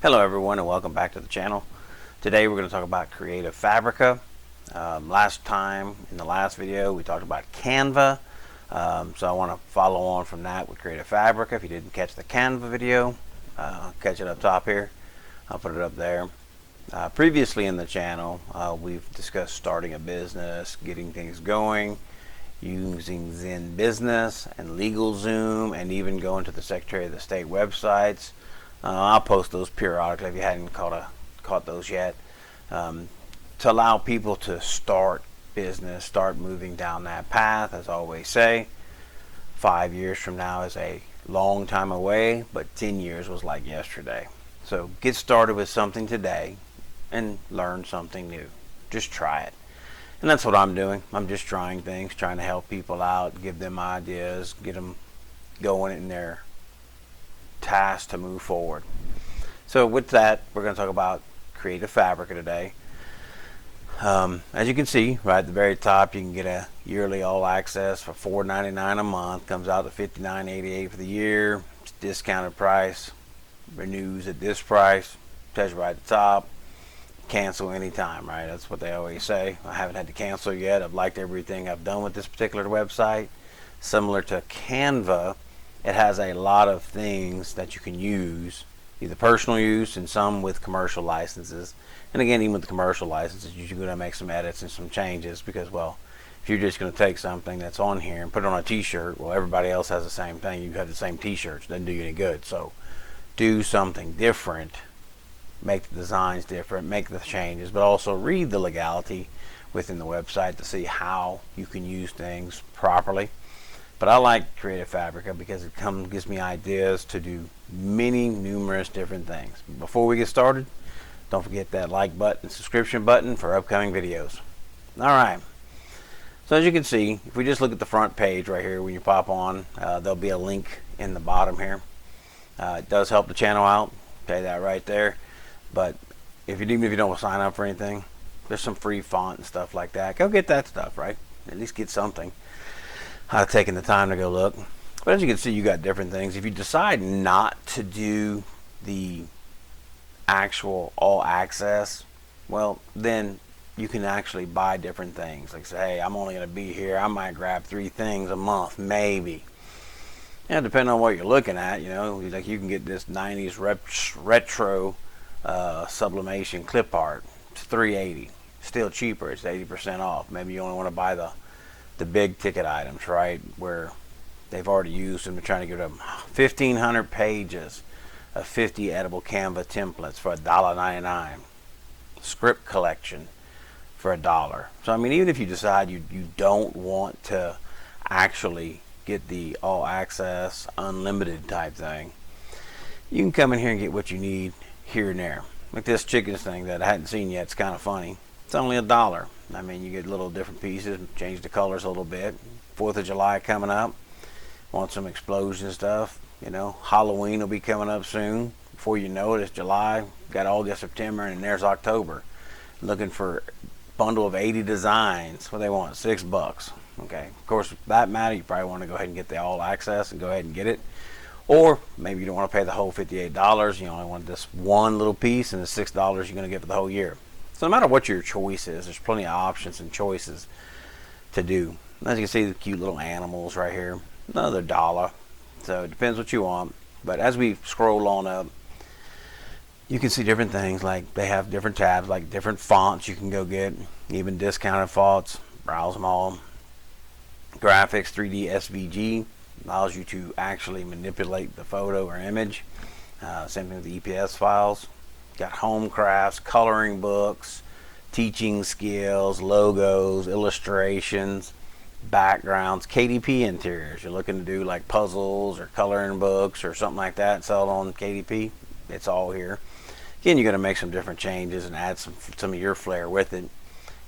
Hello everyone and welcome back to the channel. Today we're going to talk about Creative Fabrica. Last time in the last video we talked about Canva, so I want to follow on from that with Creative Fabrica. If you didn't catch the Canva video, catch it up top here. I'll put it up there. Previously in the channel we've discussed starting a business, getting things going, using Zen Business and LegalZoom, and even going to the Secretary of the State websites. I'll post those periodically if you hadn't caught those yet, to allow people to start business, start moving down that path. As I always say, 5 years from now is a long time away, but 10 years was like yesterday. So get started with something today and learn something new. Just try it. And that's what I'm doing. I'm just trying things, trying to help people out, give them ideas, get them going in their task to move forward. So with that, we're going to talk about Creative Fabrica today. As you can see right at the very top, you can get a yearly all access for $4.99 a month. Comes out to $59.88 for the year. It's discounted price, renews at this price. Tells you right at the top, cancel anytime, right? That's what they always say. I haven't had to cancel yet. I've liked everything I've done with this particular website. Similar to Canva, it has a lot of things that you can use, either personal use and some with commercial licenses. And again, even with the commercial licenses, you're going to make some edits and some changes because, well, if you're just going to take something that's on here and put it on a t-shirt, well, everybody else has the same thing. You have the same t-shirts. Doesn't do you any good. So do something different, make the designs different, make the changes, but also read the legality within the website to see how you can use things properly. But I like Creative Fabrica because it gives me ideas to do numerous different things. Before we get started, don't forget that like button, subscription button for upcoming videos. Alright, so as you can see, if we just look at the front page right here, when you pop on, there'll be a link in the bottom here. It does help the channel out, okay, that right there. But even if you don't sign up for anything, there's some free font and stuff like that. Go get that stuff, right? At least get something. Taking the time to go look. But as you can see, you got different things. If you decide not to do the actual all access, well, then you can actually buy different things. Like say, hey, I'm only going to be here, I might grab 3 things a month, maybe. And depending on what you're looking at, you know, like you can get this 90s retro sublimation clip art. It's $3.80. Still cheaper. It's 80% off. Maybe you only want to buy the big ticket items, right, where they've already used them. They're trying to get them 1,500 pages of 50 edible Canva templates for $1.99. Script collection for $1. So I mean, even if you decide you don't want to actually get the all access unlimited type thing, you can come in here and get what you need here and there. Like this chickens thing that I hadn't seen yet. It's kind of funny. It's only $1. I mean, you get little different pieces, change the colors a little bit. 4th of July coming up. Want some explosion stuff. You know, Halloween will be coming up soon. Before you know it, it's July. Got August, September, and there's October. Looking for a bundle of 80 designs. What they want? $6. Okay. Of course, if that matter, you probably want to go ahead and get the all access and go ahead and get it. Or maybe you don't want to pay the whole $58. You only want this one little piece, and the $6 you're going to get for the whole year. So no matter what your choice is, there's plenty of options and choices to do. As you can see, the cute little animals right here, another $1. So it depends what you want. But as we scroll on up, you can see different things. Like they have different tabs, like different fonts you can go get, even discounted fonts. Browse them all. Graphics, 3D SVG allows you to actually manipulate the photo or image. Same thing with the EPS files. Got home crafts, coloring books, teaching skills, logos, illustrations, backgrounds, KDP interiors. You're looking to do like puzzles or coloring books or something like that, sell it on KDP. It's all here. Again, you're going to make some different changes and add some of your flair with it.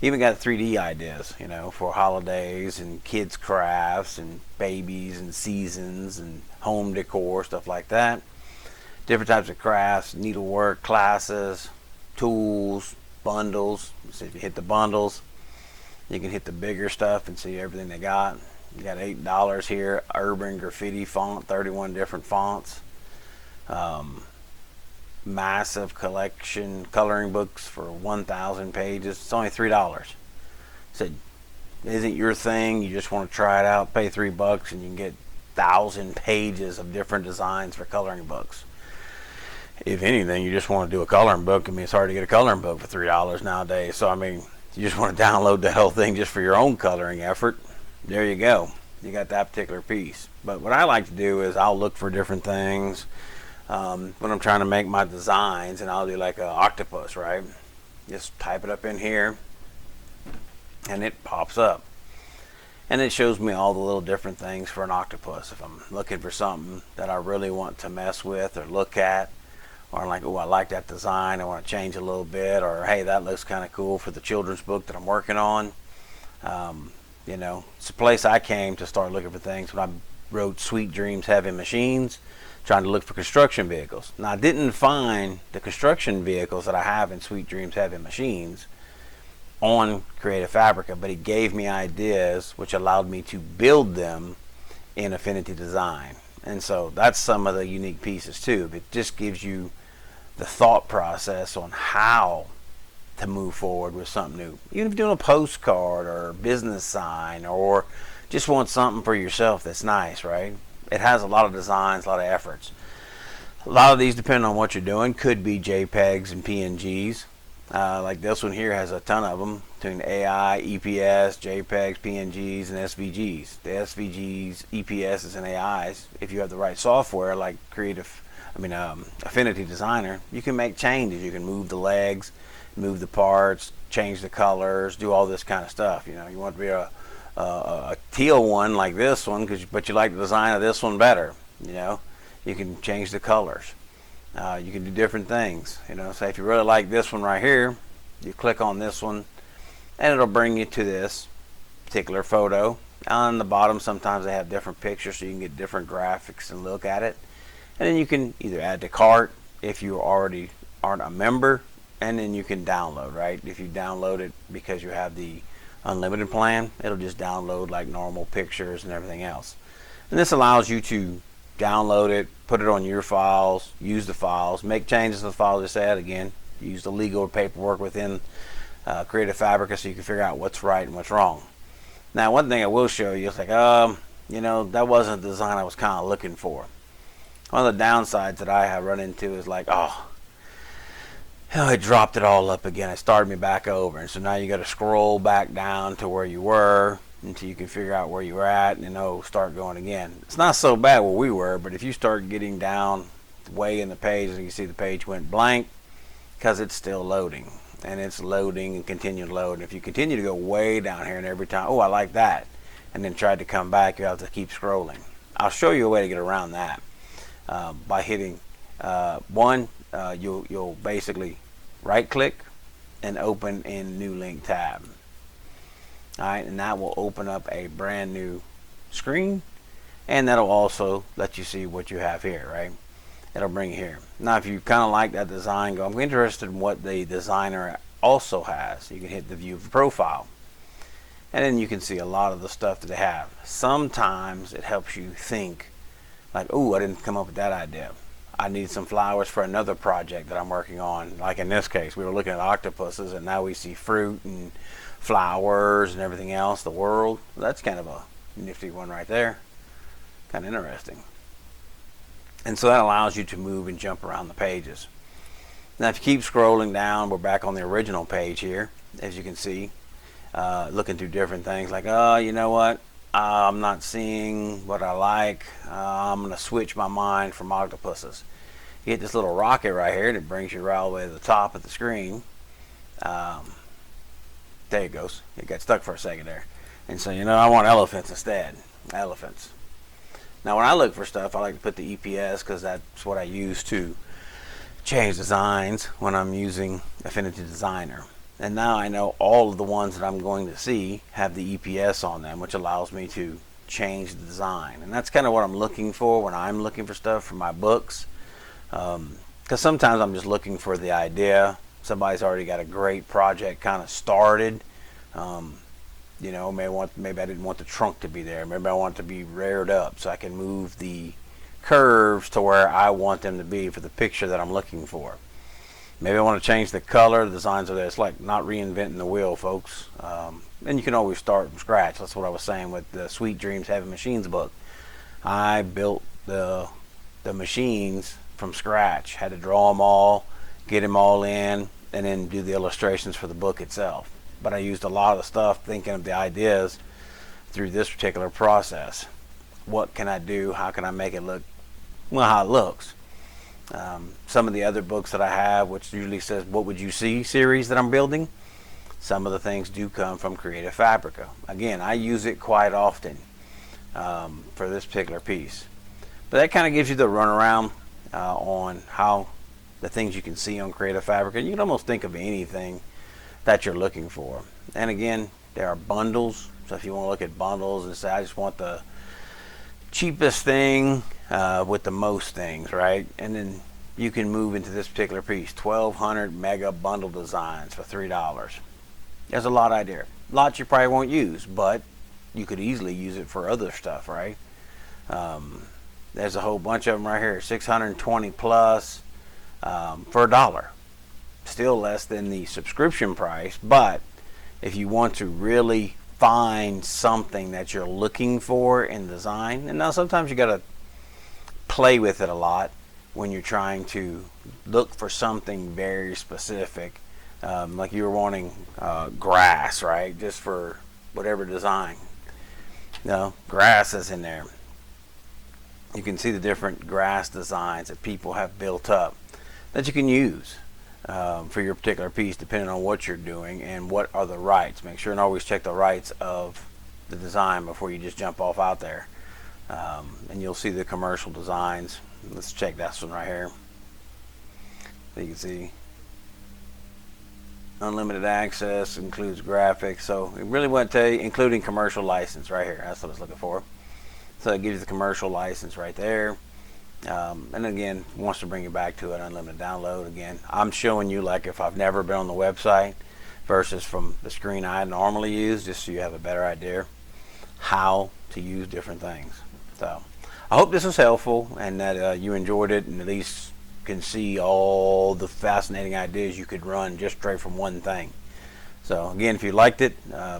You even got 3D ideas, you know, for holidays and kids crafts and babies and seasons and home decor, stuff like that. Different types of crafts, needlework classes, tools, bundles. So if you hit the bundles, you can hit the bigger stuff and see everything they got. You got $8 here. Urban graffiti font, 31 different fonts. massive collection coloring books for 1,000 pages. It's only $3. Said, isn't your thing? You just want to try it out? Pay $3 and you can get 1,000 pages of different designs for coloring books. If anything, you just want to do a coloring book. I mean, it's hard to get a coloring book for $3 nowadays. So I mean, you just want to download that whole thing just for your own coloring effort. There you go. You got that particular piece. But what I like to do is I'll look for different things when I'm trying to make my designs, and I'll do like an octopus, right? Just type it up in here and it pops up. And it shows me all the little different things for an octopus. If I'm looking for something that I really want to mess with or look at, or I'm like, oh, I like that design, I want to change a little bit, or hey, that looks kind of cool for the children's book that I'm working on. You know, it's a place I came to start looking for things when I wrote Sweet Dreams Heavy Machines, trying to look for construction vehicles. Now, I didn't find the construction vehicles that I have in Sweet Dreams Heavy Machines on Creative Fabrica, but it gave me ideas which allowed me to build them in Affinity Design. And so that's some of the unique pieces too. It just gives you the thought process on how to move forward with something new. Even if you're doing a postcard or a business sign, or just want something for yourself that's nice, right? It has a lot of designs, a lot of efforts. A lot of these, depending on what you're doing, could be JPEGs and PNGs. Like this one here has a ton of them between AI, EPS, JPEGs, PNGs, and SVGs. The SVGs, EPSs, and AIs, if you have the right software like Affinity Designer, you can make changes. You can move the legs, move the parts, change the colors, do all this kind of stuff. You know, you want to be a teal one like this one, but you like the design of this one better. You know, you can change the colors. You can do different things. You know, say if you really like this one right here, you click on this one and it'll bring you to this particular photo. On the bottom, sometimes they have different pictures so you can get different graphics and look at it. And then you can either add to cart if you already aren't a member, and then you can download, right? If you download it because you have the unlimited plan, it'll just download like normal pictures and everything else. And this allows you to download it, put it on your files, use the files, make changes to the files. Just add again, use the legal paperwork within Creative Fabrica so you can figure out what's right and what's wrong. Now, one thing I will show you is like, you know, that wasn't the design I was kind of looking for. One of the downsides that I have run into is like, it dropped it all up again. It started me back over, and so now you got to scroll back down to where you were until you can figure out where you were at, and start going again. It's not so bad where we were, but if you start getting down way in the page, and you see the page went blank because it's still loading, and it's loading and continue to load. And if you continue to go way down here, and every time, I like that, and then try to come back, you have to keep scrolling. I'll show you a way to get around that by hitting you'll basically right click and open in new link tab. Alright, and that will open up a brand new screen, and that'll also let you see what you have here, right? It'll bring you here. Now if you kind of like that design, I'm interested in what the designer also has. You can hit the view of profile, and then you can see a lot of the stuff that they have. Sometimes it helps you think like, I didn't come up with that idea. I need some flowers for another project that I'm working on. Like in this case, we were looking at octopuses, and now we see fruit and flowers and everything else, the world. That's kind of a nifty one right there. Kind of interesting. And so that allows you to move and jump around the pages. Now if you keep scrolling down, we're back on the original page here, as you can see, looking through different things like, you know what? I'm not seeing what I like. I'm going to switch my mind from octopuses. You hit this little rocket right here, and it brings you right all the way to the top of the screen. There it goes. It got stuck for a second there. And so, I want elephants instead. Elephants. Now, when I look for stuff, I like to put the EPS because that's what I use to change designs when I'm using Affinity Designer. And now I know all of the ones that I'm going to see have the EPS on them, which allows me to change the design. And that's kind of what I'm looking for when I'm looking for stuff for my books. Because sometimes I'm just looking for the idea. Somebody's already got a great project kind of started. Maybe I didn't want the trunk to be there. Maybe I want it to be reared up so I can move the curves to where I want them to be for the picture that I'm looking for. Maybe I want to change the color, the designs of this. It's like not reinventing the wheel, folks. And you can always start from scratch. That's what I was saying with the Sweet Dreams Heavy Machines book. I built the machines from scratch. Had to draw them all, get them all in, and then do the illustrations for the book itself. But I used a lot of the stuff, thinking of the ideas through this particular process. What can I do? How can I make it look, well, how it looks? Some of the other books that I have, which usually says "What Would You See" series that I'm building, some of the things do come from Creative Fabrica. Again, I use it quite often for this particular piece. But that kind of gives you the runaround on how the things you can see on Creative Fabrica. You can almost think of anything that you're looking for. And again, there are bundles. So if you want to look at bundles and say, I just want the cheapest thing with the most things, right? And then you can move into this particular piece, 1200 mega bundle designs for $3. There's a lot out there. Lots you probably won't use, but you could easily use it for other stuff, right? There's a whole bunch of them right here, 620 plus for $1. Still less than the subscription price, but if you want to really find something that you're looking for in design, and now sometimes you got to play with it a lot when you're trying to look for something very specific, like you were wanting grass, right? Just for whatever design. No, grass is in there. You can see the different grass designs that people have built up that you can use for your particular piece, depending on what you're doing and what are the rights. Make sure and always check the rights of the design before you just jump off out there. And you'll see the commercial designs. Let's check this one right here. So you can see unlimited access, includes graphics. So it really want to tell you, including commercial license right here. That's what I was looking for. So it gives you the commercial license right there. And again, wants to bring you back to an unlimited download. Again, I'm showing you like if I've never been on the website versus from the screen I normally use, just so you have a better idea how to use different things. So I hope this was helpful and that you enjoyed it and at least can see all the fascinating ideas you could run just straight from one thing. So again, if you liked it,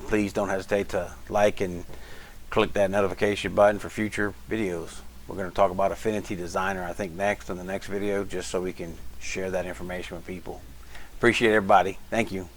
please don't hesitate to like and click that notification button for future videos. We're going to talk about Affinity Designer, I think, next in the next video, just so we can share that information with people. Appreciate everybody. Thank you.